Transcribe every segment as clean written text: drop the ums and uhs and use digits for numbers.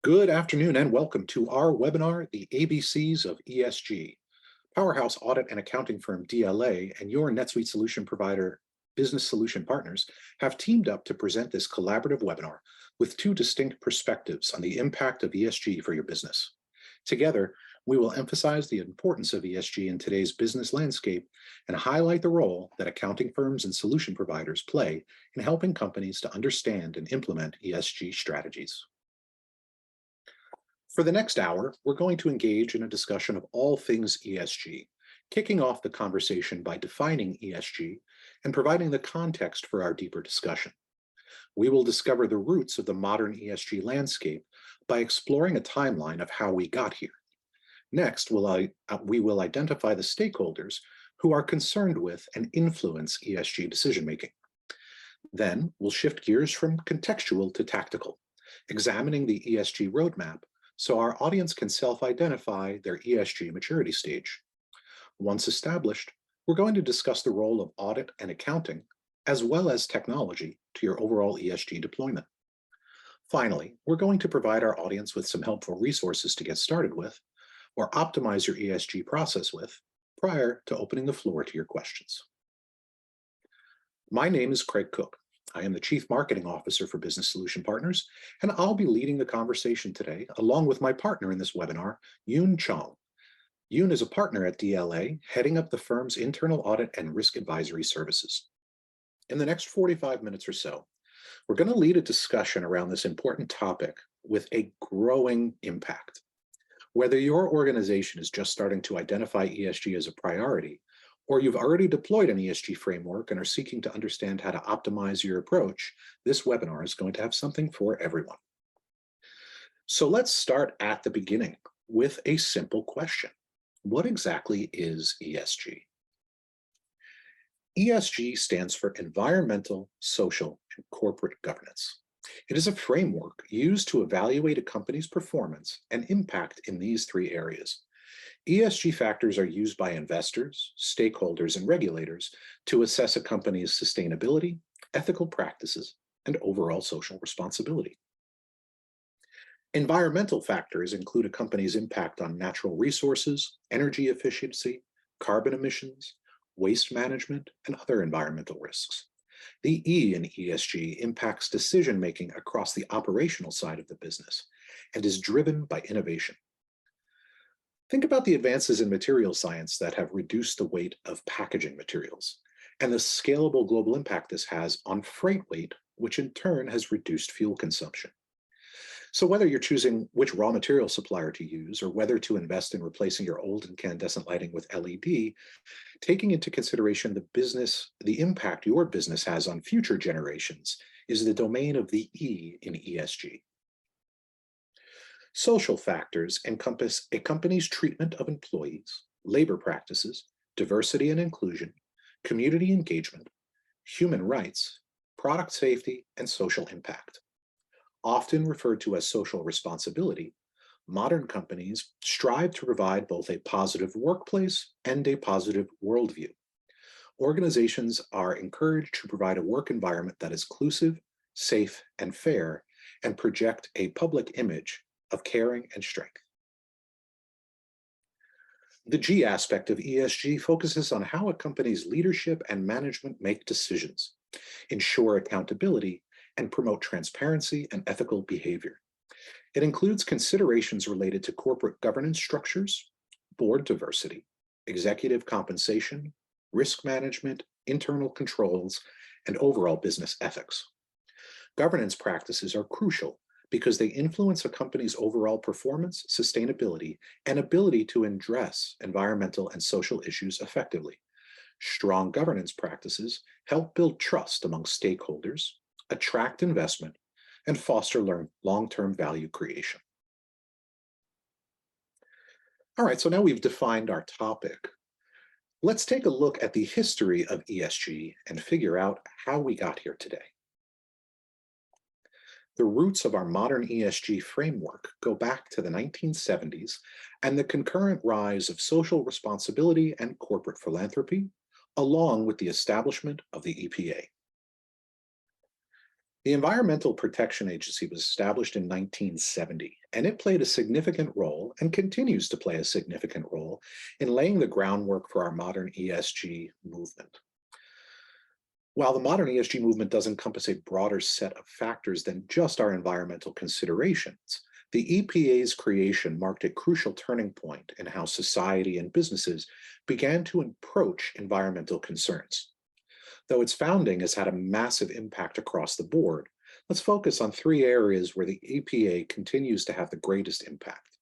Good afternoon and welcome to our webinar, The ABCs of ESG. Powerhouse audit and accounting firm DLA and your NetSuite solution provider, Business Solution Partners, have teamed up to present this collaborative webinar with two distinct perspectives on the impact of ESG for your business. Together, we will emphasize the importance of ESG in today's business landscape and highlight the role that accounting firms and solution providers play in helping companies to understand and implement ESG strategies. For the next hour, we're going to engage in a discussion of all things ESG, kicking off the conversation by defining ESG and providing the context for our deeper discussion. We will discover the roots of the modern ESG landscape by exploring a timeline of how we got here. Next, we will identify the stakeholders who are concerned with and influence ESG decision-making. Then, we'll shift gears from contextual to tactical, examining the ESG roadmap so our audience can self-identify their ESG maturity stage. Once established, we're going to discuss the role of audit and accounting, as well as technology, to your overall ESG deployment. Finally, we're going to provide our audience with some helpful resources to get started with, or optimize your ESG process with, prior to opening the floor to your questions. My name is Craig Cook. I am the Chief Marketing Officer for Business Solution Partners, and I'll be leading the conversation today, along with my partner in this webinar, Yoon Chong. Yoon is a partner at DLA, heading up the firm's internal audit and risk advisory services. In the next 45 minutes or so, we're going to lead a discussion around this important topic with a growing impact. Whether your organization is just starting to identify ESG as a priority, or you've already deployed an ESG framework and are seeking to understand how to optimize your approach, this webinar is going to have something for everyone. So let's start at the beginning with a simple question. What exactly is ESG? ESG stands for Environmental, Social, and Corporate Governance. It is a framework used to evaluate a company's performance and impact in these three areas. ESG factors are used by investors, stakeholders, and regulators to assess a company's sustainability, ethical practices, and overall social responsibility. Environmental factors include a company's impact on natural resources, energy efficiency, carbon emissions, waste management, and other environmental risks. The E in ESG impacts decision-making across the operational side of the business and is driven by innovation. Think about the advances in material science that have reduced the weight of packaging materials and the scalable global impact this has on freight weight, which in turn has reduced fuel consumption. So whether you're choosing which raw material supplier to use or whether to invest in replacing your old incandescent lighting with LED, taking into consideration the impact your business has on future generations is the domain of the E in ESG. Social factors encompass a company's treatment of employees, labor practices, diversity and inclusion, community engagement, human rights, product safety, and social impact. Often referred to as social responsibility, modern companies strive to provide both a positive workplace and a positive worldview. Organizations are encouraged to provide a work environment that is inclusive, safe, and fair, and project a public image of caring and strength. The G aspect of ESG focuses on how a company's leadership and management make decisions, ensure accountability, and promote transparency and ethical behavior. It includes considerations related to corporate governance structures, board diversity, executive compensation, risk management, internal controls, and overall business ethics. Governance practices are crucial because they influence a company's overall performance, sustainability, and ability to address environmental and social issues effectively. Strong governance practices help build trust among stakeholders, attract investment, and foster long-term value creation. All right, so now we've defined our topic. Let's take a look at the history of ESG and figure out how we got here today. The roots of our modern ESG framework go back to the 1970s and the concurrent rise of social responsibility and corporate philanthropy, along with the establishment of the EPA. The Environmental Protection Agency was established in 1970, and it played a significant role and continues to play a significant role in laying the groundwork for our modern ESG movement. While the modern ESG movement does encompass a broader set of factors than just our environmental considerations, the EPA's creation marked a crucial turning point in how society and businesses began to approach environmental concerns. Though its founding has had a massive impact across the board, let's focus on three areas where the EPA continues to have the greatest impact.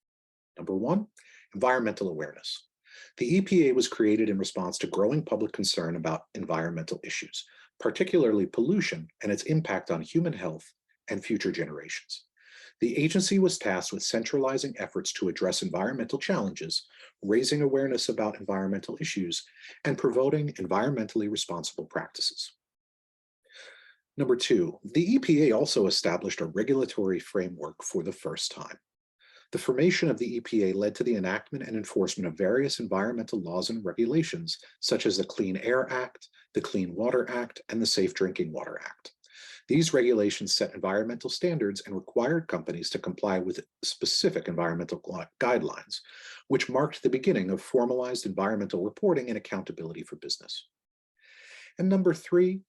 Number one, environmental awareness. The EPA was created in response to growing public concern about environmental issues, particularly pollution and its impact on human health and future generations. The agency was tasked with centralizing efforts to address environmental challenges, raising awareness about environmental issues, and promoting environmentally responsible practices. Number two, the EPA also established a regulatory framework for the first time. The formation of the EPA led to the enactment and enforcement of various environmental laws and regulations, such as the Clean Air Act, the Clean Water Act, and the Safe Drinking Water Act. These regulations set environmental standards and required companies to comply with specific environmental guidelines, which marked the beginning of formalized environmental reporting and accountability for business. And number three,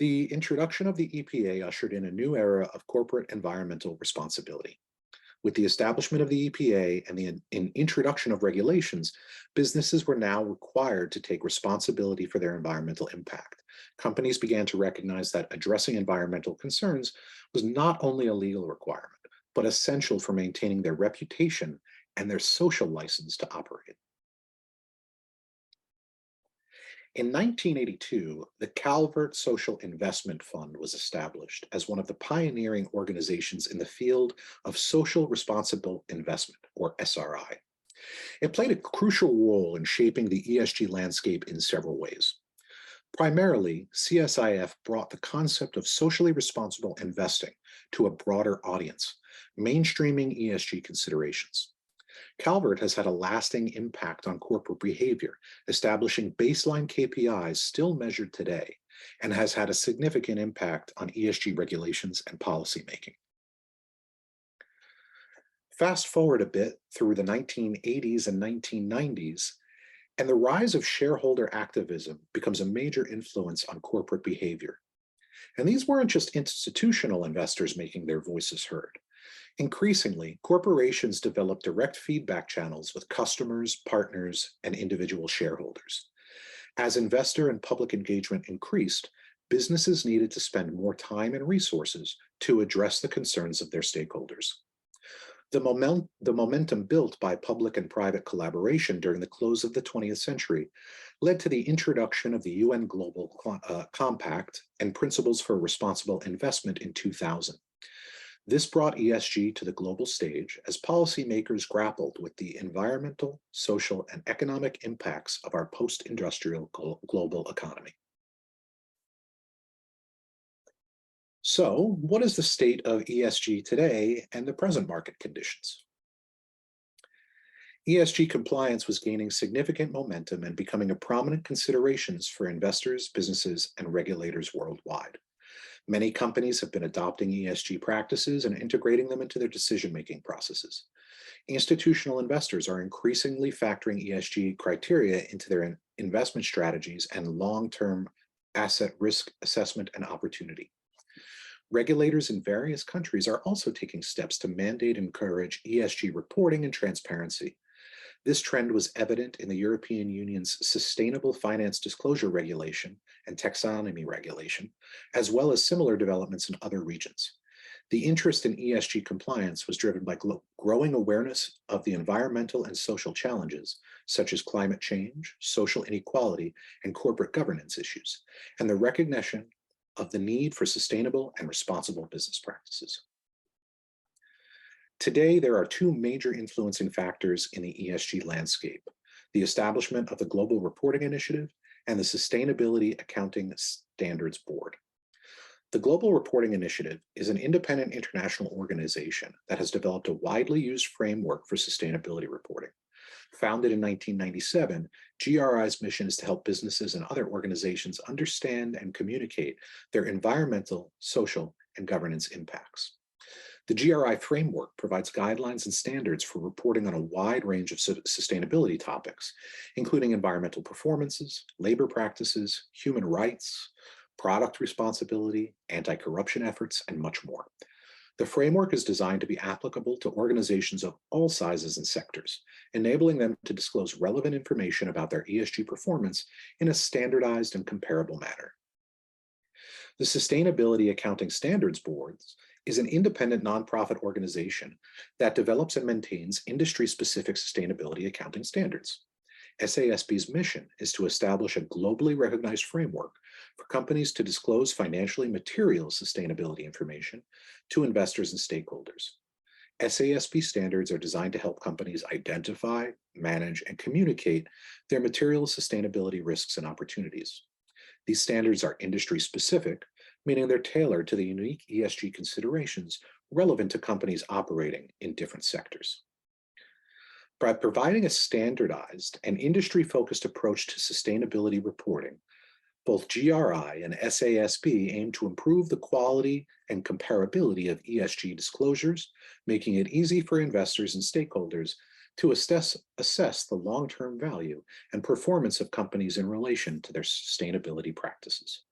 the introduction of the EPA ushered in a new era of corporate environmental responsibility. With the establishment of the EPA and the introduction of regulations, businesses were now required to take responsibility for their environmental impact. Companies began to recognize that addressing environmental concerns was not only a legal requirement, but essential for maintaining their reputation and their social license to operate. In 1982, the Calvert Social Investment Fund was established as one of the pioneering organizations in the field of social responsible investment, or SRI. It played a crucial role in shaping the ESG landscape in several ways. Primarily, CSIF brought the concept of socially responsible investing to a broader audience, mainstreaming ESG considerations. Calvert has had a lasting impact on corporate behavior, establishing baseline KPIs still measured today, and has had a significant impact on ESG regulations and policymaking. Fast forward a bit through the 1980s and 1990s, and the rise of shareholder activism becomes a major influence on corporate behavior. And these weren't just institutional investors making their voices heard. Increasingly, corporations develop direct feedback channels with customers, partners, and individual shareholders. As investor and public engagement increased, businesses needed to spend more time and resources to address the concerns of their stakeholders. The momentum built by public and private collaboration during the close of the 20th century led to the introduction of the UN Global Compact and Principles for Responsible Investment in 2000. This brought ESG to the global stage as policymakers grappled with the environmental, social, and economic impacts of our post-industrial global economy. So, what is the state of ESG today and the present market conditions? ESG compliance was gaining significant momentum and becoming a prominent consideration for investors, businesses, and regulators worldwide. Many companies have been adopting ESG practices and integrating them into their decision-making processes. Institutional investors are increasingly factoring ESG criteria into their investment strategies and long-term asset risk assessment and opportunity. Regulators in various countries are also taking steps to mandate and encourage ESG reporting and transparency. This trend was evident in the European Union's Sustainable Finance Disclosure Regulation and Taxonomy Regulation, as well as similar developments in other regions. The interest in ESG compliance was driven by growing awareness of the environmental and social challenges, such as climate change, social inequality, and corporate governance issues, and the recognition of the need for sustainable and responsible business practices. Today, there are two major influencing factors in the ESG landscape: the establishment of the Global Reporting Initiative and the Sustainability Accounting Standards Board. The Global Reporting Initiative is an independent international organization that has developed a widely used framework for sustainability reporting. Founded in 1997, GRI's mission is to help businesses and other organizations understand and communicate their environmental, social, and governance impacts. The GRI framework provides guidelines and standards for reporting on a wide range of sustainability topics, including environmental performances, labor practices, human rights, product responsibility, anti-corruption efforts, and much more. The framework is designed to be applicable to organizations of all sizes and sectors, enabling them to disclose relevant information about their ESG performance in a standardized and comparable manner. The Sustainability Accounting Standards Board is an independent nonprofit organization that develops and maintains industry-specific sustainability accounting standards. SASB's mission is to establish a globally recognized framework for companies to disclose financially material sustainability information to investors and stakeholders. SASB standards are designed to help companies identify, manage, and communicate their material sustainability risks and opportunities. These standards are industry-specific, meaning they're tailored to the unique ESG considerations relevant to companies operating in different sectors. By providing a standardized and industry-focused approach to sustainability reporting, both GRI and SASB aim to improve the quality and comparability of ESG disclosures, making it easy for investors and stakeholders to assess the long-term value and performance of companies in relation to their sustainability practices.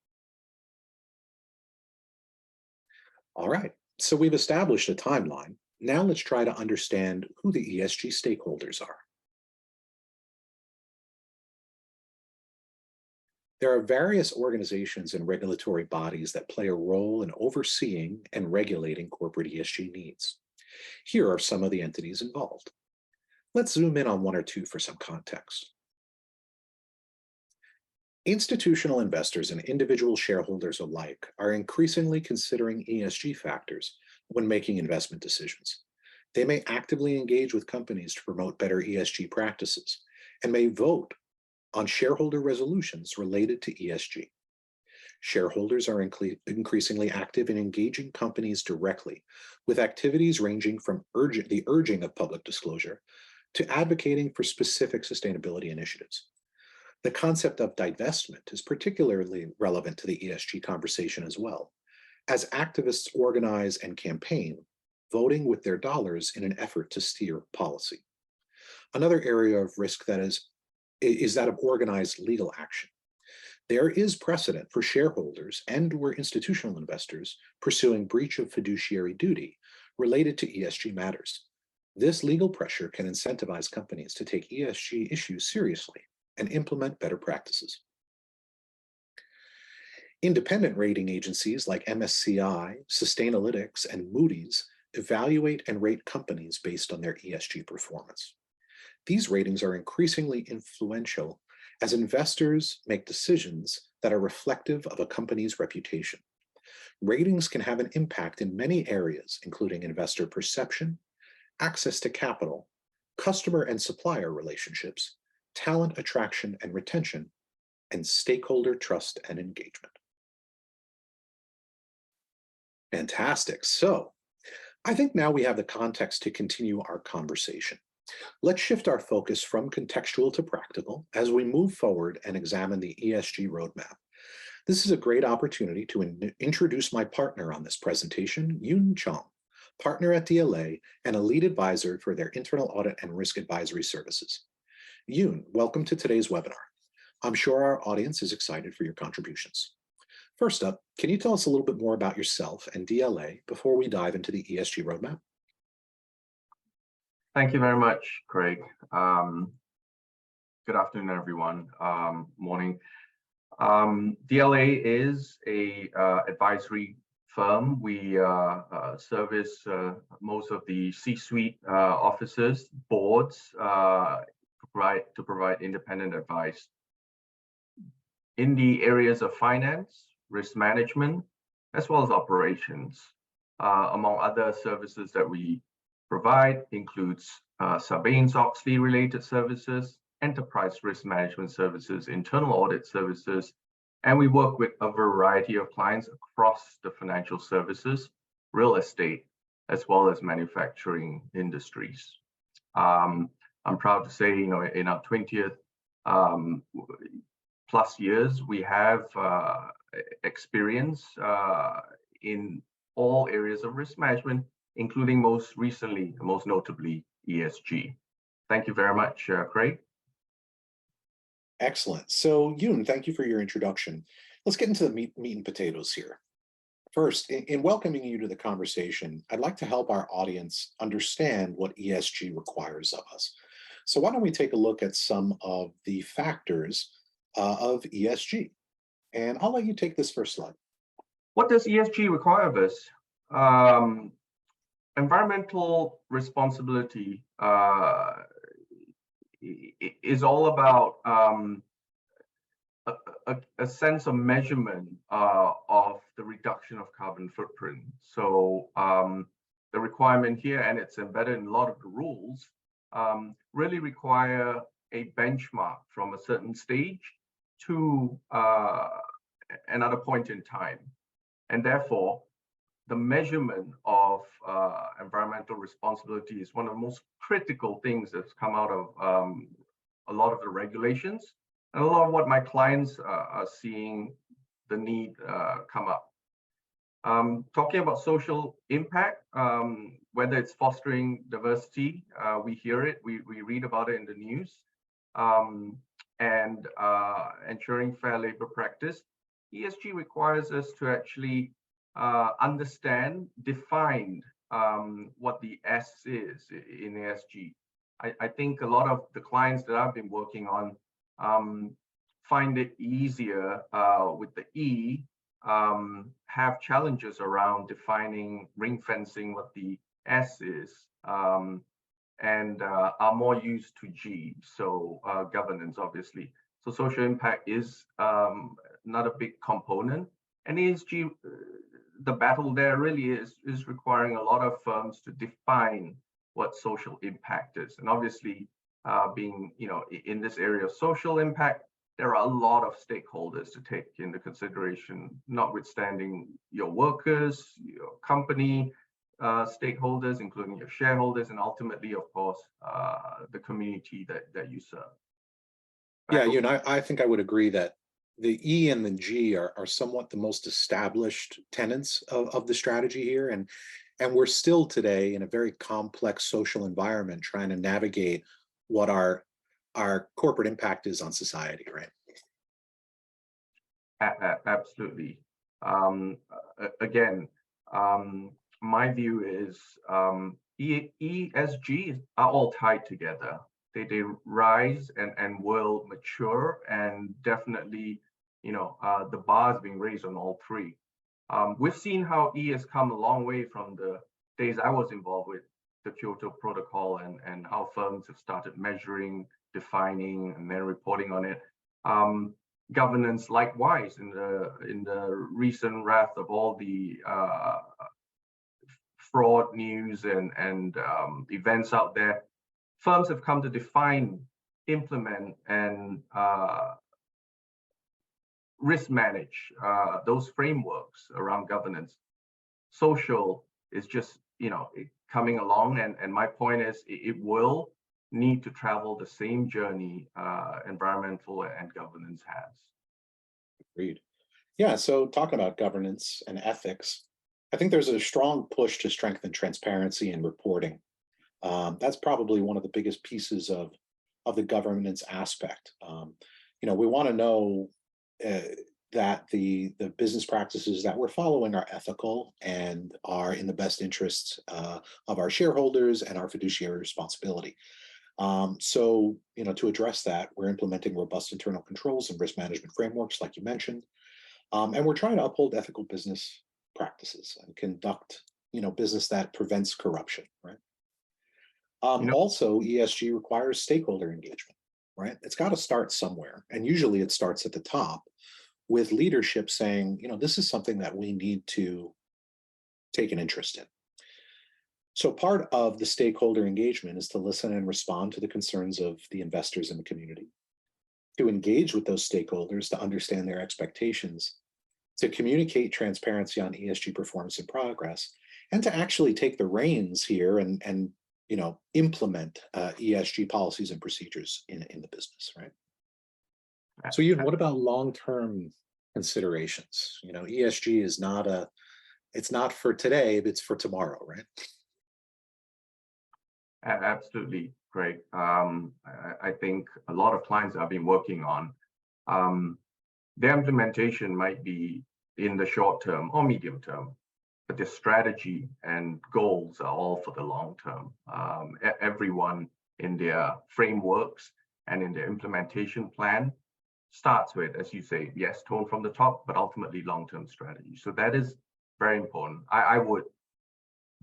All right, so we've established a timeline. Now let's try to understand who the ESG stakeholders are. There are various organizations and regulatory bodies that play a role in overseeing and regulating corporate ESG needs. Here are some of the entities involved. Let's zoom in on one or two for some context. Institutional investors and individual shareholders alike are increasingly considering ESG factors when making investment decisions. They may actively engage with companies to promote better ESG practices and may vote on shareholder resolutions related to ESG. Shareholders are increasingly active in engaging companies directly, with activities ranging from the urging of public disclosure to advocating for specific sustainability initiatives. The concept of divestment is particularly relevant to the ESG conversation as well, as activists organize and campaign, voting with their dollars in an effort to steer policy. Another area of risk that is that of organized legal action. There is precedent for shareholders and/or institutional investors pursuing breach of fiduciary duty related to ESG matters. This legal pressure can incentivize companies to take ESG issues seriously and implement better practices. Independent rating agencies like MSCI, Sustainalytics, and Moody's evaluate and rate companies based on their ESG performance. These ratings are increasingly influential as investors make decisions that are reflective of a company's reputation. Ratings can have an impact in many areas, including investor perception, access to capital, customer and supplier relationships, talent attraction and retention, and stakeholder trust and engagement. Fantastic. So I think now we have the context to continue our conversation. Let's shift our focus from contextual to practical as we move forward and examine the ESG roadmap. This is a great opportunity to introduce my partner on this presentation, Yoon Chong, partner at DLA and a lead advisor for their internal audit and risk advisory services. Yoon, welcome to today's webinar. I'm sure our audience is excited for your contributions. First up, can you tell us a little bit more about yourself and DLA before we dive into the ESG roadmap? Thank you very much, Craig. Good afternoon, everyone. Morning. DLA is a advisory firm. We service most of the C-suite offices, boards, to provide independent advice in the areas of finance, risk management, as well as operations. Among other services that we provide includes Sarbanes-Oxley related services, enterprise risk management services, internal audit services, and we work with a variety of clients across the financial services, real estate, as well as manufacturing industries. I'm proud to say, in our 20th plus years, we have experience in all areas of risk management, including most recently, most notably, ESG. Thank you very much, Craig. Excellent. So Yoon, thank you for your introduction. Let's get into the meat and potatoes here. First, in welcoming you to the conversation, I'd like to help our audience understand what ESG requires of us. So why don't we take a look at some of the factors of ESG? And I'll let you take this first slide. What does ESG require of us? Environmental responsibility is all about a sense of measurement of the reduction of carbon footprint. So the requirement here, and it's embedded in a lot of the rules, really require a benchmark from a certain stage to another point in time. And therefore, the measurement of environmental responsibility is one of the most critical things that's come out of a lot of the regulations, and a lot of what my clients are seeing the need come up. Talking about social impact, whether it's fostering diversity, we hear it, we read about it in the news, and ensuring fair labor practice. ESG requires us to actually understand, define what the S is in ESG. I think a lot of the clients that I've been working on find it easier with the E, have challenges around defining, ring fencing what the S is, and are more used to G, so governance, obviously. So social impact is another big component, and ESG, the battle there really is requiring a lot of firms to define what social impact is. And obviously, being in this area of social impact, there are a lot of stakeholders to take into consideration, notwithstanding your workers, your company stakeholders, including your shareholders, and ultimately, of course, the community that you serve. Yeah, I think I would agree that the E and the G are somewhat the most established tenets of the strategy here. And we're still today in a very complex social environment trying to navigate what our corporate impact is on society, right? Absolutely. Again, my view is ESG are all tied together. They rise and will mature, and definitely, the bar is being raised on all three. We've seen how E has come a long way from the days I was involved with the Kyoto Protocol, and how firms have started measuring, defining, and then reporting on it. Governance, likewise, in the recent wrath of all the fraud news and events out there, firms have come to define, implement, and risk manage those frameworks around governance. Social is just coming along, and my point is it will need to travel the same journey environmental and governance has. Agreed. Yeah, so talking about governance and ethics, I think there's a strong push to strengthen transparency and reporting. That's probably one of the biggest pieces of the governance aspect. We want to know that the business practices that we're following are ethical and are in the best interests of our shareholders and our fiduciary responsibility. So, to address that, we're implementing robust internal controls and risk management frameworks, like you mentioned, and we're trying to uphold ethical business practices and conduct, business that prevents corruption, right? Also, ESG requires stakeholder engagement, right? It's got to start somewhere, and usually it starts at the top with leadership saying, this is something that we need to take an interest in. So part of the stakeholder engagement is to listen and respond to the concerns of the investors in the community, to engage with those stakeholders, to understand their expectations, to communicate transparency on ESG performance and progress, and to actually take the reins here and implement ESG policies and procedures in the business, right? So Yoon, what about long-term considerations? ESG is it's not for today, but it's for tomorrow, right? Absolutely, Greg. I think a lot of clients I've been working on, their implementation might be in the short term or medium term, but their strategy and goals are all for the long term. Everyone in their frameworks and in their implementation plan starts with, as you say, yes, tone from the top, but ultimately long-term strategy. So that is very important. I would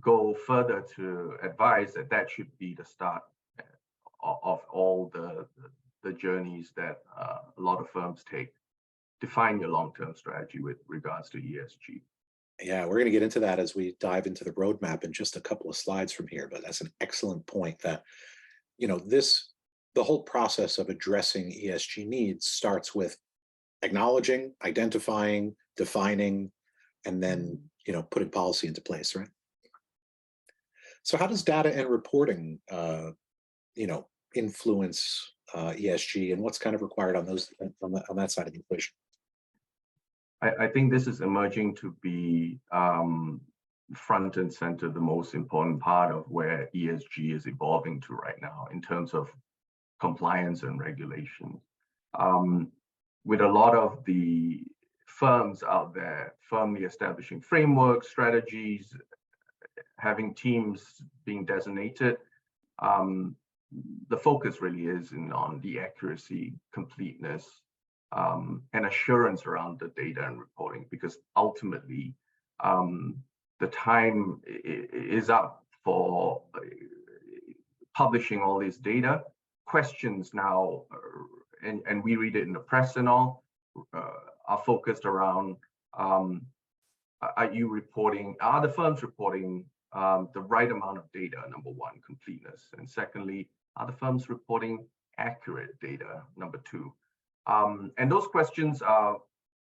go further to advise that should be the start of all the journeys that a lot of firms take. Define your long-term strategy with regards to ESG. Yeah, we're going to get into that as we dive into the roadmap in just a couple of slides from here. But that's an excellent point that, the whole process of addressing ESG needs starts with acknowledging, identifying, defining, and then, putting policy into place, right? So how does data and reporting, influence ESG, and what's kind of required on that side of the equation? I think this is emerging to be front and center, the most important part of where ESG is evolving to right now in terms of compliance and regulation. With a lot of the firms out there firmly establishing frameworks, strategies, having teams being designated, the focus really is on the accuracy, completeness, and assurance around the data and reporting, because ultimately the time is up for publishing all this data. Questions now, and we read it in the press and all, are focused around, are the firms reporting the right amount of data, number one, completeness, and secondly, are the firms reporting accurate data, number two. And those questions are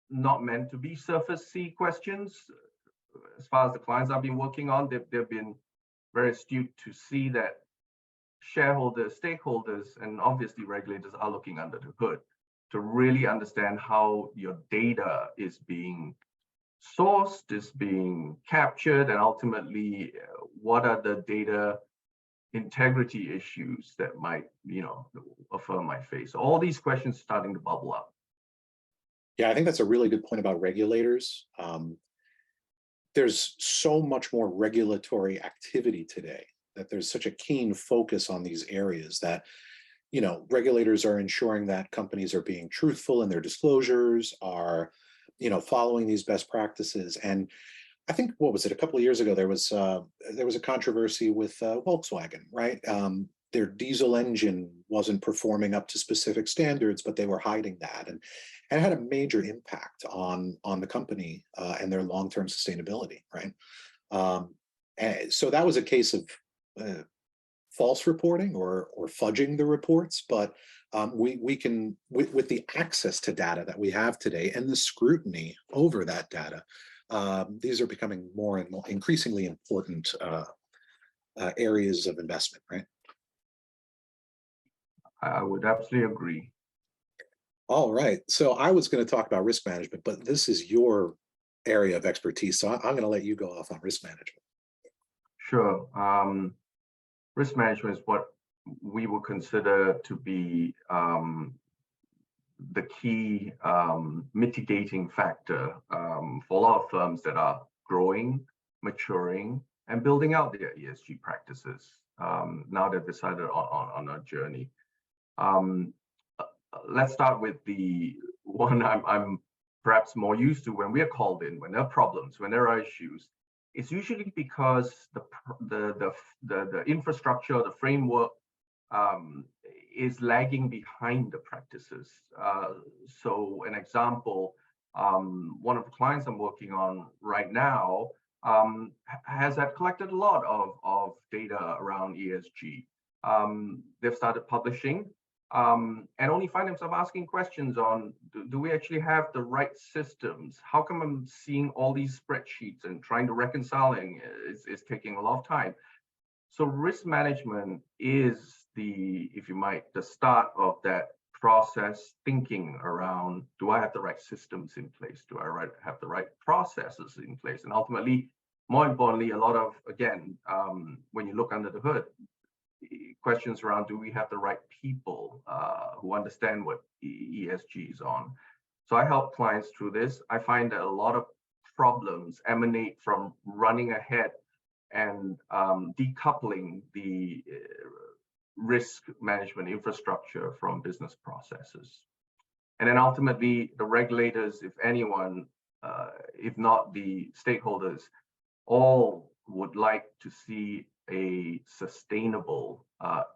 not meant to be surface-y questions. As far as the clients I've been working on, they've been very astute to see that shareholders, stakeholders, and obviously regulators are looking under the hood to really understand how your data is being sourced, is being captured, and ultimately what are the data integrity issues that might, a firm might face. All these questions starting to bubble up. Yeah, I think that's a really good point about regulators. There's so much more regulatory activity today that there's such a keen focus on these areas that, regulators are ensuring that companies are being truthful in their disclosures, are, following these best practices. And I think, what was it, a couple of years ago, there was a controversy with Volkswagen, right? Their diesel engine wasn't performing up to specific standards, but they were hiding that, and it had a major impact on the company and their long-term sustainability, right? And so that was a case of false reporting or fudging the reports, but we can, with the access to data that we have today and the scrutiny over that data, these are becoming more and more increasingly important areas of investment, right? I would absolutely agree. All right. So I was going to talk about risk management, but this is your area of expertise. So I'm going to let you go off on risk management. Sure. Risk management is what we would consider to be the key mitigating factor for a lot of firms that are growing, maturing, and building out their ESG practices. Now they've decided on a journey. Let's start with the one I'm perhaps more used to. When we are called in, when there are problems, when there are issues, it's usually because the infrastructure, the framework is lagging behind the practices. So an example, one of the clients I'm working on right now has had collected a lot of data around ESG. They've started publishing and only find themselves asking questions on, do we actually have the right systems? How come I'm seeing all these spreadsheets and trying to reconciling is taking a lot of time? So risk management is if you might, the start of that process thinking around, do I have the right systems in place? Do I have the right processes in place? And ultimately, more importantly, a lot of, again, when you look under the hood, questions around, do we have the right people who understand what ESG is on? So I help clients through this. I find that a lot of problems emanate from running ahead and decoupling the risk management infrastructure from business processes. And then ultimately, the regulators, if anyone, if not the stakeholders, all would like to see a sustainable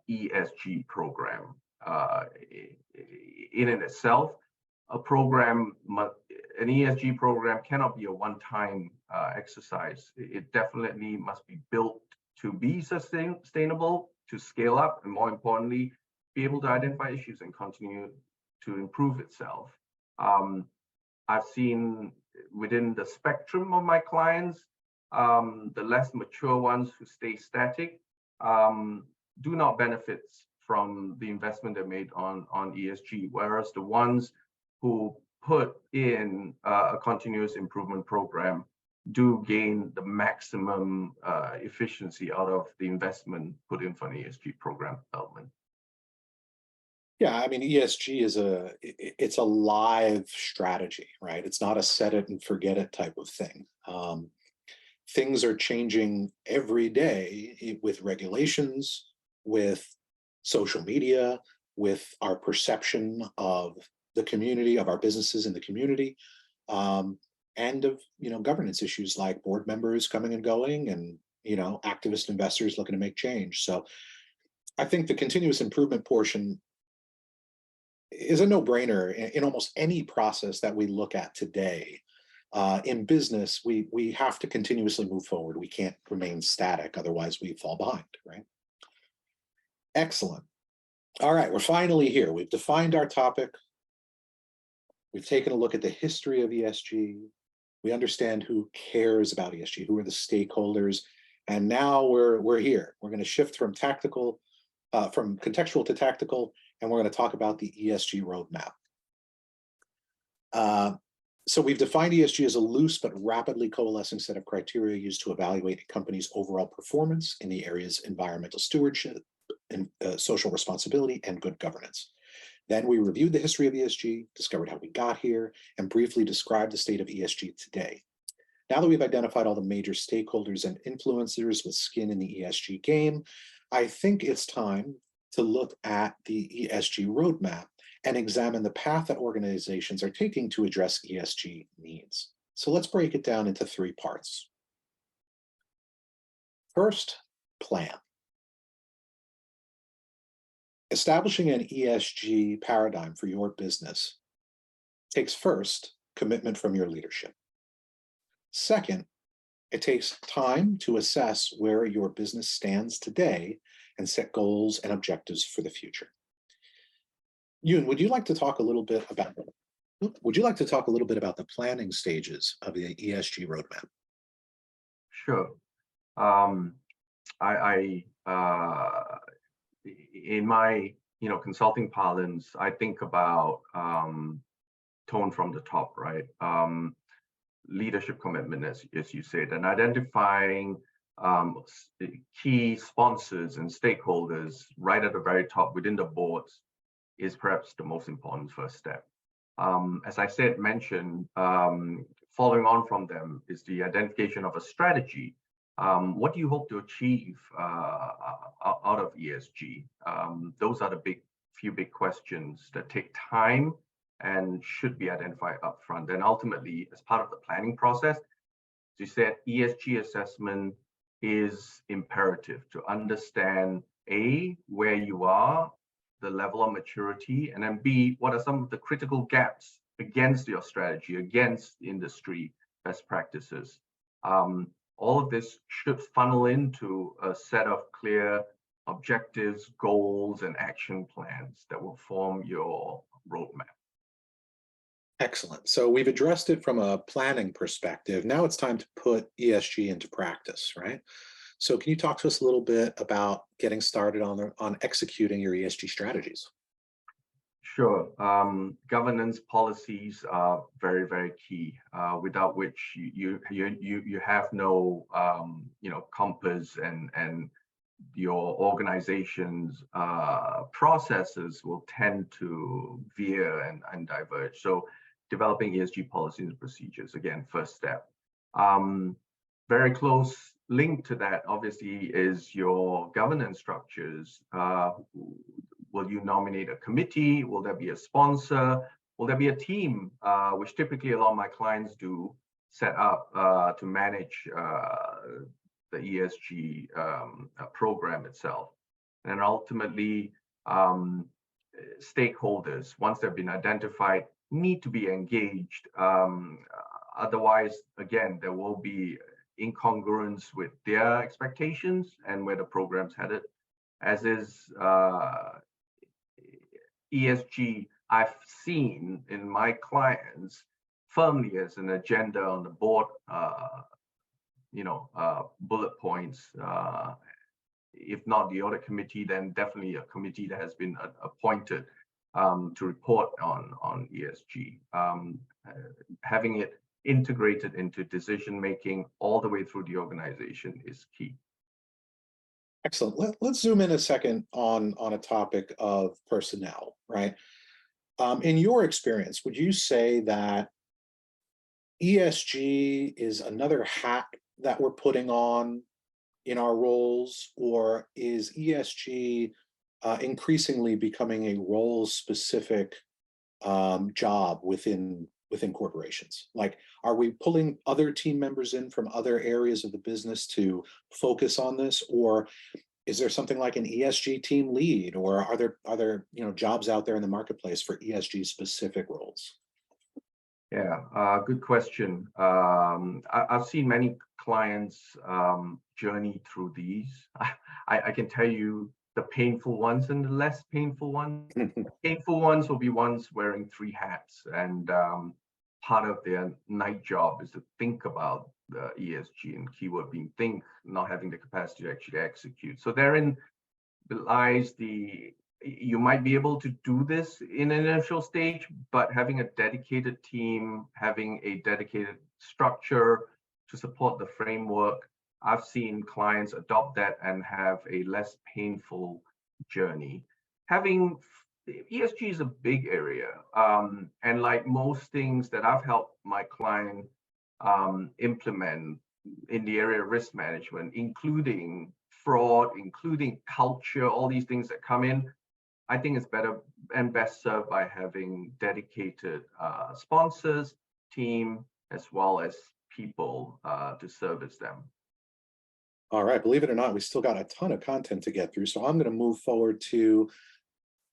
ESG program. In and itself, an ESG program cannot be a one-time exercise. It definitely must be built to be sustainable, to scale up, and more importantly, be able to identify issues and continue to improve itself. I've seen within the spectrum of my clients, the less mature ones who stay static do not benefit from the investment they made on ESG, whereas the ones who put in a continuous improvement program do gain the maximum efficiency out of the investment put in for an ESG program development. Yeah, I mean, ESG is it's a live strategy, right? It's not a set it and forget it type of thing. Things are changing every day with regulations, with social media, with our perception of the community, of our businesses in the community, and of governance issues like board members coming and going, and activist investors looking to make change. So I think the continuous improvement portion is a no-brainer in almost any process that we look at today. In business, we have to continuously move forward. We can't remain static, otherwise we fall behind, right? Excellent. All right, we're finally here. We've defined our topic. We've taken a look at the history of ESG. We understand who cares about ESG, who are the stakeholders, and now we're here. We're going to shift from contextual to tactical, and we're going to talk about the ESG roadmap. So we've defined ESG as a loose but rapidly coalescing set of criteria used to evaluate a company's overall performance in the areas environmental stewardship, and social responsibility, and good governance. Then we reviewed the history of ESG, discovered how we got here, and briefly described the state of ESG today. Now that we've identified all the major stakeholders and influencers with skin in the ESG game, I think it's time to look at the ESG roadmap and examine the path that organizations are taking to address ESG needs. So let's break it down into 3 parts. First, plan. Establishing an ESG paradigm for your business takes first commitment from your leadership. Second, it takes time to assess where your business stands today and set goals and objectives for the future. Yoon, would you like to talk a little bit about the planning stages of the ESG roadmap? Sure. In my consulting parlance, I think about tone from the top, right? Leadership commitment, as you said, and identifying key sponsors and stakeholders right at the very top within the boards is perhaps the most important first step. As I mentioned, following on from them is the identification of a strategy. What do you hope to achieve out of ESG? Those are the few big questions that take time and should be identified upfront. And ultimately, as part of the planning process, as you said, ESG assessment is imperative to understand A, where you are, the level of maturity, and then B, what are some of the critical gaps against your strategy, against industry best practices. All of this should funnel into a set of clear objectives, goals, and action plans that will form your roadmap. Excellent. So we've addressed it from a planning perspective. Now it's time to put ESG into practice, right? So can you talk to us a little bit about getting started on executing your ESG strategies? Sure. Governance policies are very, very key. Without which you have no compass, and your organization's processes will tend to veer and diverge. So developing ESG policies and procedures, again, first step. Very close link to that, obviously, is your governance structures. Will you nominate a committee? Will there be a sponsor? Will there be a team, which typically a lot of my clients do, set up to manage the ESG program itself? And ultimately, stakeholders, once they've been identified, need to be engaged. Otherwise, again, there will be incongruence with their expectations and where the program's headed. As is ESG, I've seen in my clients firmly as an agenda on the board, bullet points. If not the audit committee, then definitely a committee that has been appointed to report on ESG. Having it integrated into decision making all the way through the organization is key. Excellent. Let's zoom in a second on a topic of personnel, right? In your experience, would you say that ESG is another hat that we're putting on in our roles, or is ESG increasingly becoming a role-specific job within corporations? Like, are we pulling other team members in from other areas of the business to focus on this, or is there something like an ESG team lead, or are there jobs out there in the marketplace for ESG specific roles? Yeah, good question. I've seen many clients journey through these. I can tell you the painful ones and the less painful ones. Painful ones will be ones wearing three hats, and part of their night job is to think about the ESG, and keyword being think, not having the capacity to actually execute. So therein lies you might be able to do this in an initial stage, but having a dedicated team, having a dedicated structure to support the framework, I've seen clients adopt that and have a less painful journey. Having ESG is a big area, and like most things that I've helped my client implement in the area of risk management, including fraud, including culture, all these things that come in, I think it's better and best served by having dedicated sponsors, team, as well as people to service them. All right, believe it or not, we still got a ton of content to get through. So I'm going to move forward to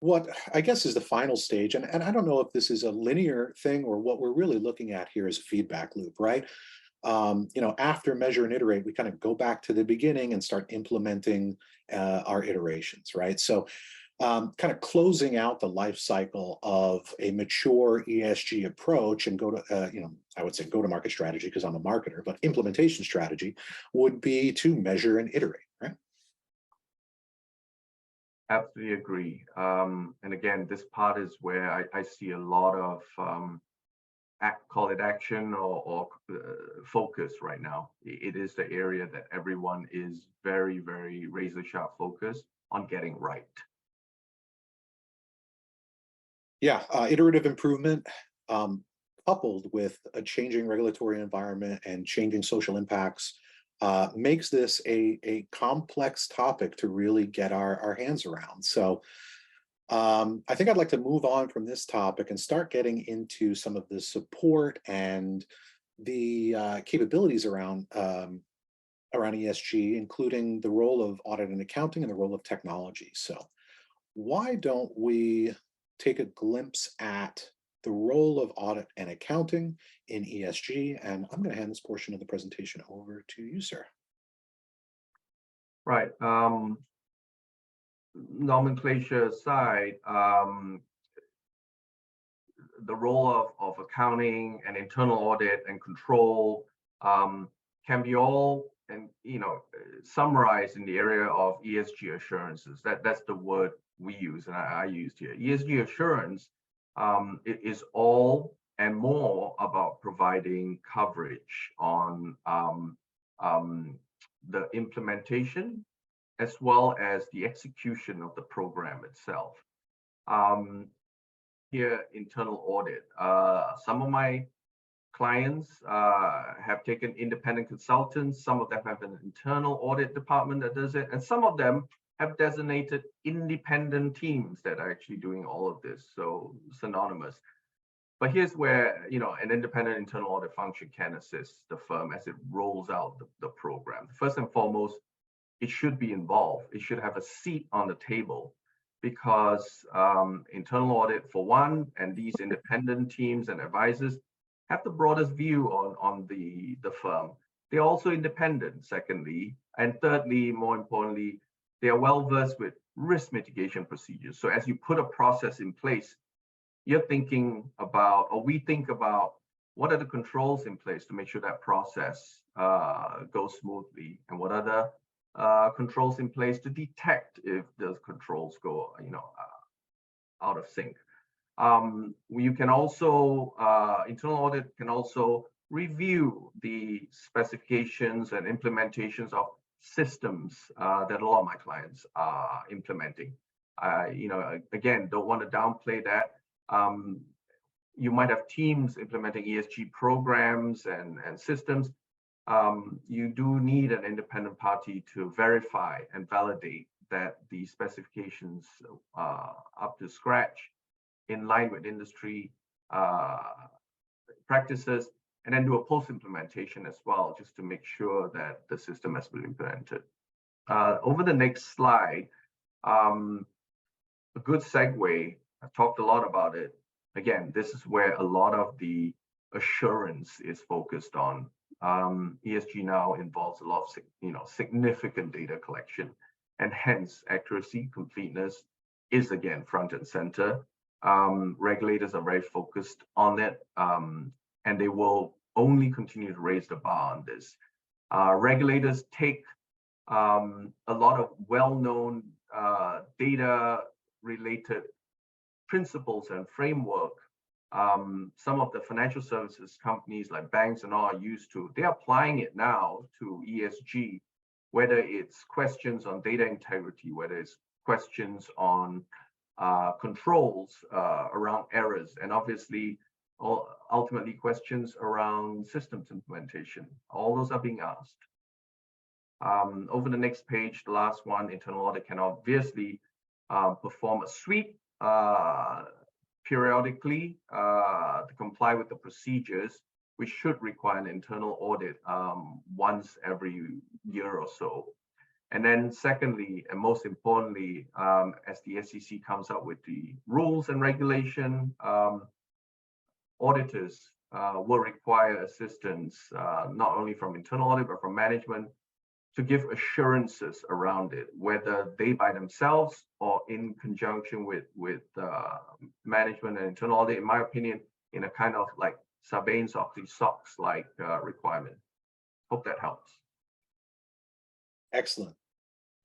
what I guess is the final stage. And I don't know if this is a linear thing or what we're really looking at here is a feedback loop, right? After measure and iterate, we kind of go back to the beginning and start implementing our iterations, right? So kind of closing out the life cycle of a mature ESG approach and I would say go-to-market strategy because I'm a marketer, but implementation strategy would be to measure and iterate, right? Absolutely agree. And again, this part is where I see a lot of call it action or focus right now. It is the area that everyone is very, very razor sharp focused on getting right. Yeah, iterative improvement coupled with a changing regulatory environment and changing social impacts makes this a complex topic to really get our hands around. So I think I'd like to move on from this topic and start getting into some of the support and the capabilities around ESG, including the role of audit and accounting and the role of technology. So why don't we take a glimpse at the role of audit and accounting in ESG? And I'm going to hand this portion of the presentation over to you, sir. Right. Nomenclature aside, the role of accounting and internal audit and control can be all and summarized in the area of ESG assurances. That's the word we use and I used here. ESG assurance it is all and more about providing coverage on the implementation as well as the execution of the program itself. Here, internal audit. Some of my clients have taken independent consultants. Some of them have an internal audit department that does it, and some of them have designated independent teams that are actually doing all of this. So synonymous. But here's where an independent internal audit function can assist the firm as it rolls out the program. First and foremost, it should be involved. It should have a seat on the table, because internal audit, for one, and these independent teams and advisors have the broadest view on the firm. They're also independent, secondly. And thirdly, more importantly, they are well versed with risk mitigation procedures. So as you put a process in place, you're thinking about, or we think about, what are the controls in place to make sure that process goes smoothly, and what are the controls in place to detect if those controls go, out of sync. You can also, internal audit can also review the specifications and implementations of systems that a lot of my clients are implementing. Again, don't want to downplay that. You might have teams implementing ESG programs and systems. You do need an independent party to verify and validate that the specifications are up to scratch, in line with industry practices, and then do a post-implementation as well, just to make sure that the system has been implemented. Over the next slide, a good segue, I've talked a lot about it. Again, this is where a lot of the assurance is focused on. ESG now involves a lot of significant data collection, and hence accuracy, completeness is again front and center. Regulators are very focused on it, and they will only continue to raise the bar on this. Regulators take a lot of well-known data-related principles and framework. Some of the financial services companies like banks and all are used to. They're applying it now to ESG, whether it's questions on data integrity, whether it's questions on controls around errors, and obviously ultimately questions around systems implementation. All those are being asked. Over the next page, the last one, internal audit can obviously perform a sweep periodically to comply with the procedures, which should require an internal audit once every year or so. And then secondly, and most importantly, as the SEC comes up with the rules and regulation, auditors will require assistance, not only from internal audit, but from management, to give assurances around it, whether they by themselves or in conjunction with management and internal audit, in my opinion, in a kind of like Sarbanes-Oxley-SOX like requirement. Hope that helps. Excellent.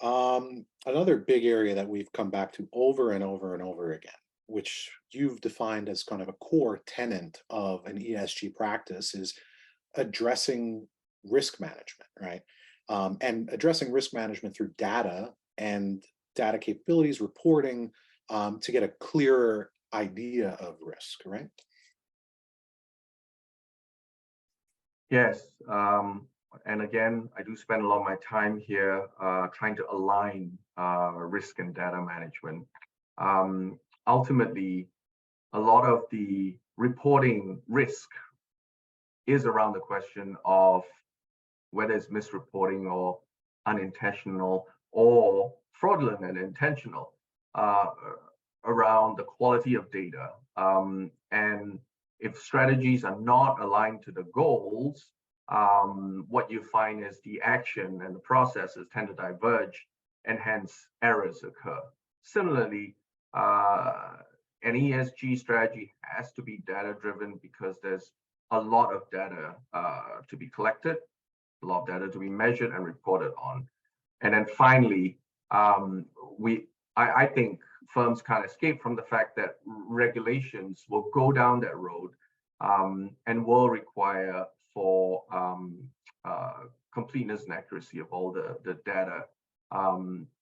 Another big area that we've come back to over and over and over again, which you've defined as kind of a core tenet of an ESG practice, is addressing risk management, right? And addressing risk management through data and data capabilities, reporting, to get a clearer idea of risk, right? Yes. And again, I do spend a lot of my time here trying to align risk and data management. Ultimately, a lot of the reporting risk is around the question of whether it's misreporting or unintentional or fraudulent and intentional around the quality of data. And if strategies are not aligned to the goals, what you find is the action and the processes tend to diverge, and hence errors occur. Similarly, an ESG strategy has to be data-driven because there's a lot of data to be collected. a lot of data to be measured and reported on. And then finally, I think firms can't escape from the fact that regulations will go down that road and will require for completeness and accuracy of all the data,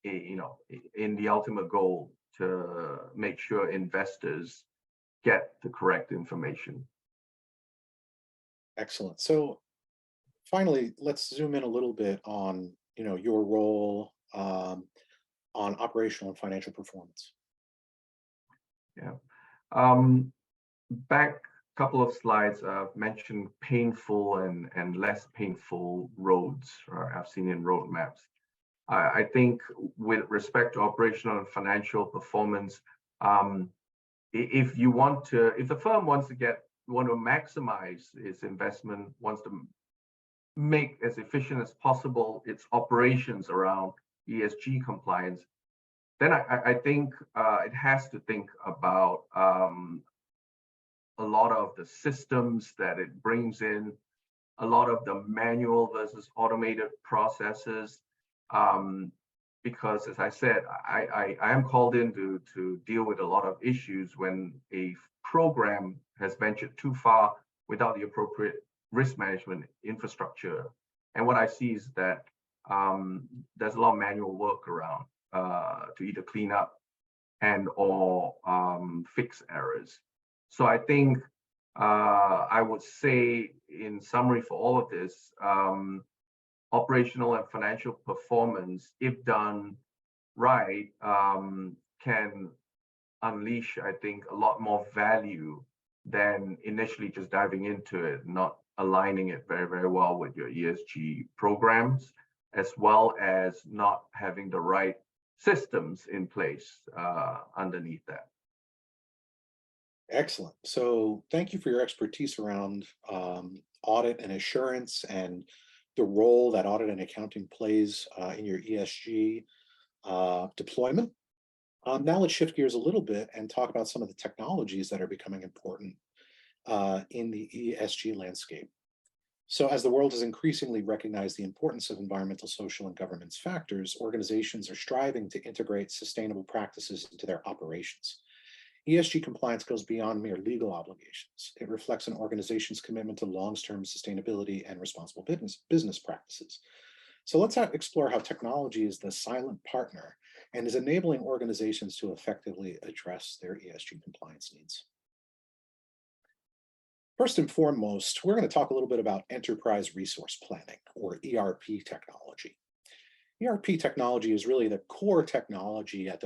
in the ultimate goal to make sure investors get the correct information. Excellent. So finally, let's zoom in a little bit on, your role on operational and financial performance. Yeah. Back a couple of slides, I've mentioned painful and less painful roads I've seen in roadmaps. I think with respect to operational and financial performance, if the firm wants to maximize its investment, wants to make as efficient as possible its operations around ESG compliance, then I think it has to think about a lot of the systems that it brings in, a lot of the manual versus automated processes, because as I said, I am called in to deal with a lot of issues when a program has ventured too far without the appropriate risk management infrastructure. And what I see is that there's a lot of manual work around to either clean up and or fix errors. So I think I would say in summary for all of this, operational and financial performance, if done right, can unleash, I think, a lot more value than initially just diving into it, not aligning it very, very well with your ESG programs, as well as not having the right systems in place underneath that. Excellent. So thank you for your expertise around audit and assurance and the role that audit and accounting plays in your ESG deployment. Now let's shift gears a little bit and talk about some of the technologies that are becoming important in the ESG landscape. So as the world has increasingly recognized the importance of environmental, social, and governance factors, organizations are striving to integrate sustainable practices into their operations. ESG compliance goes beyond mere legal obligations. It reflects an organization's commitment to long-term sustainability and responsible business practices. So let's explore how technology is the silent partner and is enabling organizations to effectively address their ESG compliance needs. First and foremost, we're going to talk a little bit about enterprise resource planning, or ERP technology. ERP technology is really the core technology at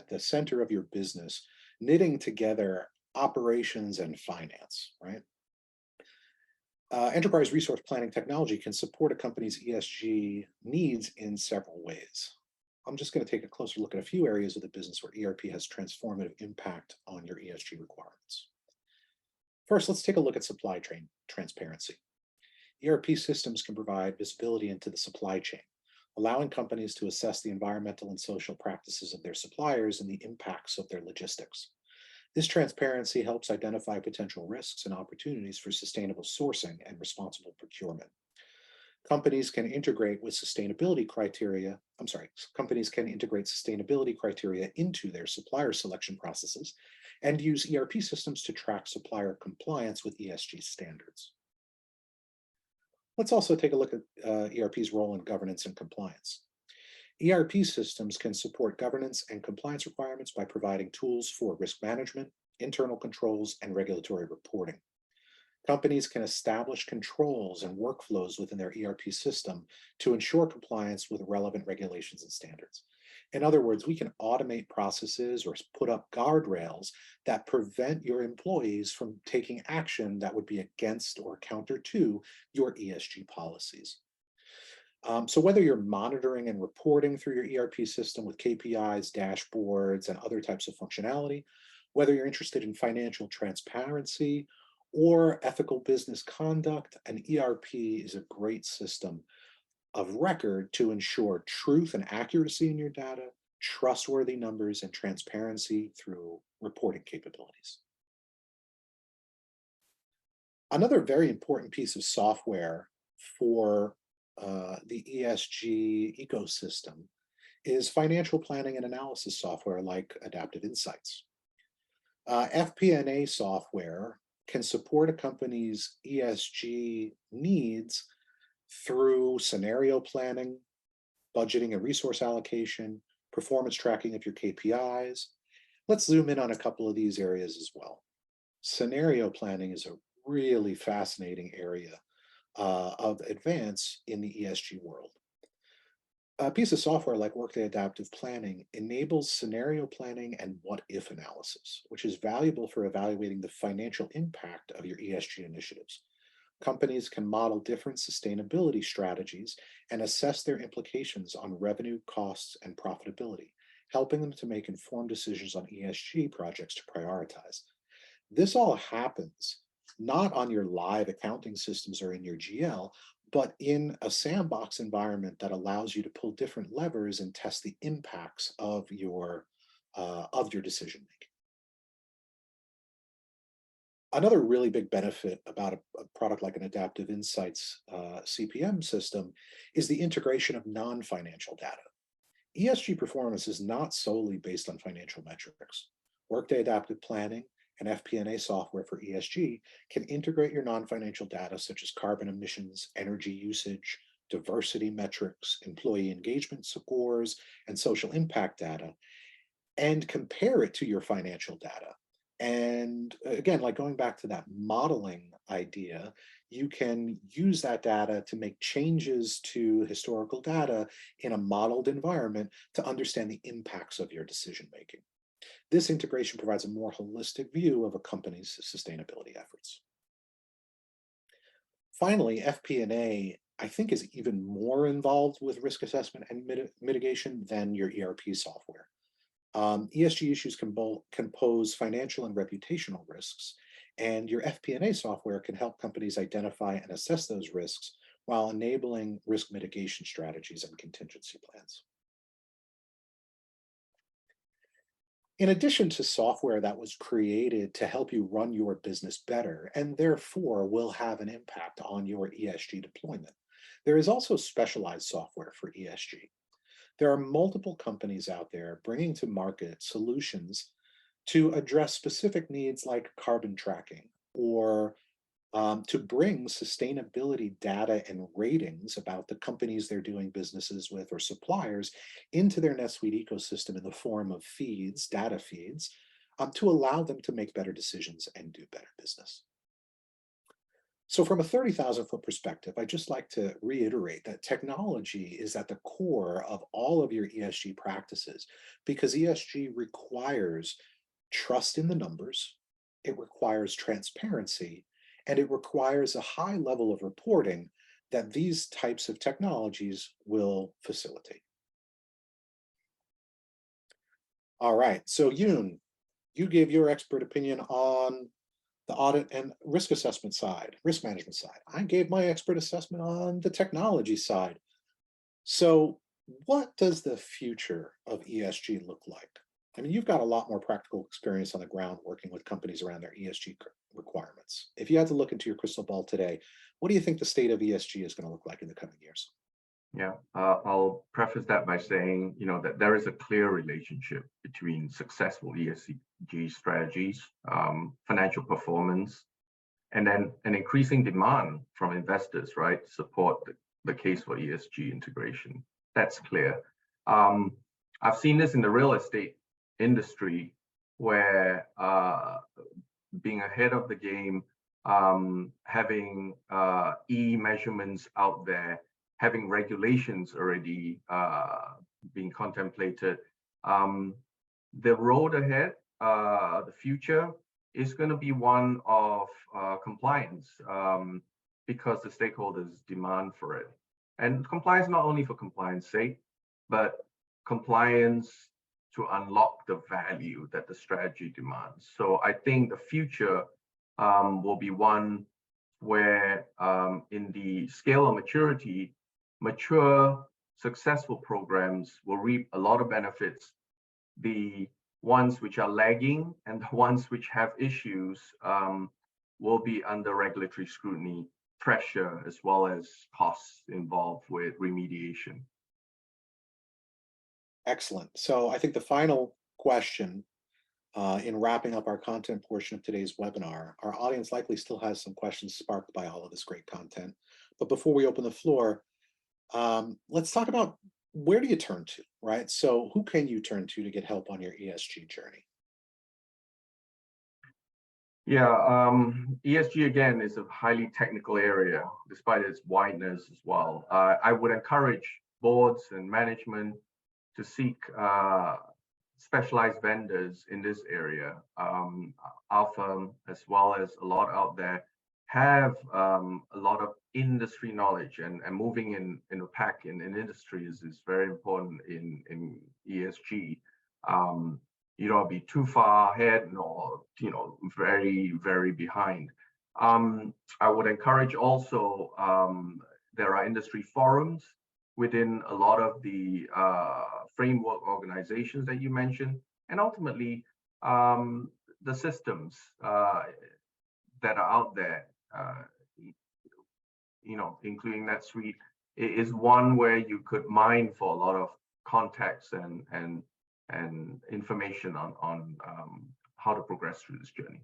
the center of your business, knitting together operations and finance, right? Enterprise resource planning technology can support a company's ESG needs in several ways. I'm just going to take a closer look at a few areas of the business where ERP has transformative impact on your ESG requirements. First, let's take a look at supply chain transparency. ERP systems can provide visibility into the supply chain, allowing companies to assess the environmental and social practices of their suppliers and the impacts of their logistics. This transparency helps identify potential risks and opportunities for sustainable sourcing and responsible procurement. Companies can integrate sustainability criteria into their supplier selection processes and use ERP systems to track supplier compliance with ESG standards. Let's also take a look at ERP's role in governance and compliance. ERP systems can support governance and compliance requirements by providing tools for risk management, internal controls, and regulatory reporting. Companies can establish controls and workflows within their ERP system to ensure compliance with relevant regulations and standards. In other words, we can automate processes or put up guardrails that prevent your employees from taking action that would be against or counter to your ESG policies. So whether you're monitoring and reporting through your ERP system with KPIs, dashboards, and other types of functionality, whether you're interested in financial transparency or ethical business conduct, an ERP is a great system of record to ensure truth and accuracy in your data, trustworthy numbers, and transparency through reporting capabilities. Another very important piece of software for the ESG ecosystem is financial planning and analysis software like Adaptive Insights. FP&A software can support a company's ESG needs through scenario planning, budgeting and resource allocation, performance tracking of your KPIs. Let's zoom in on a couple of these areas as well. Scenario planning is a really fascinating area of advance in the ESG world. A piece of software like Workday Adaptive Planning enables scenario planning and what-if analysis, which is valuable for evaluating the financial impact of your ESG initiatives. Companies can model different sustainability strategies and assess their implications on revenue, costs, and profitability, helping them to make informed decisions on ESG projects to prioritize. This all happens not on your live accounting systems or in your GL, but in a sandbox environment that allows you to pull different levers and test the impacts of your decision making. Another really big benefit about a product like an Adaptive Insights CPM system is the integration of non-financial data. ESG performance is not solely based on financial metrics. Workday Adaptive Planning and FP&A software for ESG can integrate your non-financial data such as carbon emissions, energy usage, diversity metrics, employee engagement scores, and social impact data, and compare it to your financial data. And again, like going back to that modeling idea, you can use that data to make changes to historical data in a modeled environment to understand the impacts of your decision making. This integration provides a more holistic view of a company's sustainability efforts. Finally, FP&A, I think, is even more involved with risk assessment and mitigation than your ERP software. ESG issues can pose financial and reputational risks, and your FP&A software can help companies identify and assess those risks while enabling risk mitigation strategies and contingency plans. In addition to software that was created to help you run your business better and therefore will have an impact on your ESG deployment, there is also specialized software for ESG. There are multiple companies out there bringing to market solutions to address specific needs like carbon tracking or to bring sustainability data and ratings about the companies they're doing businesses with or suppliers into their NetSuite ecosystem in the form of feeds, data feeds, to allow them to make better decisions and do better business. So from a 30,000-foot perspective, I'd just like to reiterate that technology is at the core of all of your ESG practices because ESG requires trust in the numbers, it requires transparency, and it requires a high level of reporting that these types of technologies will facilitate. All right, so Yoon, you gave your expert opinion on the audit and risk assessment side, risk management side. I gave my expert assessment on the technology side. So what does the future of ESG look like? I mean, you've got a lot more practical experience on the ground working with companies around their ESG requirements. If you had to look into your crystal ball today, what do you think the state of ESG is going to look like in the coming years? Yeah, I'll preface that by saying, that there is a clear relationship between successful ESG strategies, financial performance, and then an increasing demand from investors, right, to support the case for ESG integration. That's clear. I've seen this in the real estate industry where being ahead of the game, having measurements out there, having regulations already being contemplated. The road ahead, the future, is going to be one of compliance because the stakeholders demand for it. And compliance not only for compliance sake, but compliance to unlock the value that the strategy demands. So I think the future will be one where in the scale of maturity, mature, successful programs will reap a lot of benefits. The ones which are lagging and the ones which have issues will be under regulatory scrutiny pressure as well as costs involved with remediation. Excellent. So I think the final question in wrapping up our content portion of today's webinar, our audience likely still has some questions sparked by all of this great content. But before we open the floor, let's talk about where do you turn to, right? So who can you turn to get help on your ESG journey? Yeah, ESG again is a highly technical area, despite its wideness as well. I would encourage boards and management to seek specialized vendors in this area. Our firm, as well as a lot out there, have a lot of industry knowledge, and moving in a pack in industries is very important in ESG. You don't be too far ahead nor very, very behind. I would encourage also, there are industry forums within a lot of the framework organizations that you mentioned, and ultimately the systems that are out there, including NetSuite, is one where you could mine for a lot of context and information on how to progress through this journey.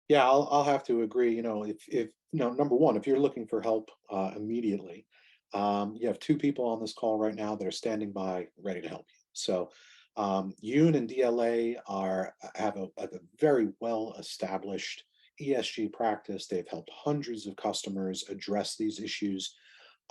Yeah, I'll have to agree. If number one, if you're looking for help immediately, you have two people on this call right now that are standing by, ready to help you. So Yoon and DLA have a very well-established ESG practice. They've helped hundreds of customers address these issues,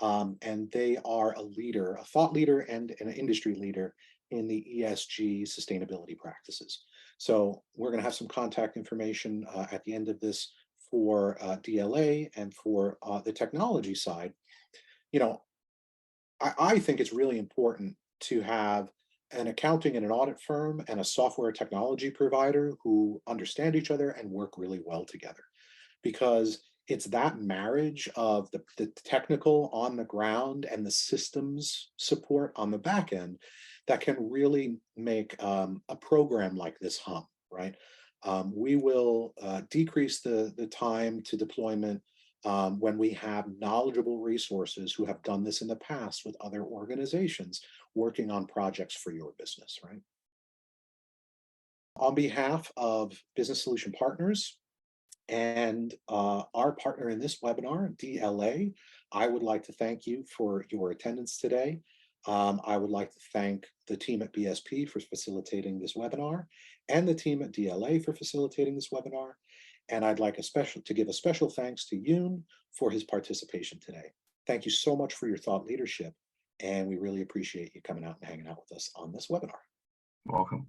and they are a leader, a thought leader, and an industry leader in the ESG sustainability practices. So we're going to have some contact information at the end of this for DLA and for the technology side. I think it's really important to have an accounting and an audit firm and a software technology provider who understand each other and work really well together, because it's that marriage of the technical on the ground and the systems support on the back end that can really make a program like this hum, right? We will decrease the time to deployment when we have knowledgeable resources who have done this in the past with other organizations working on projects for your business, right? On behalf of Business Solution Partners and our partner in this webinar, DLA, I would like to thank you for your attendance today. I would like to thank the team at BSP for facilitating this webinar and the team at DLA for facilitating this webinar. And I'd like to give a special thanks to Yoon for his participation today. Thank you so much for your thought leadership, and we really appreciate you coming out and hanging out with us on this webinar. Welcome.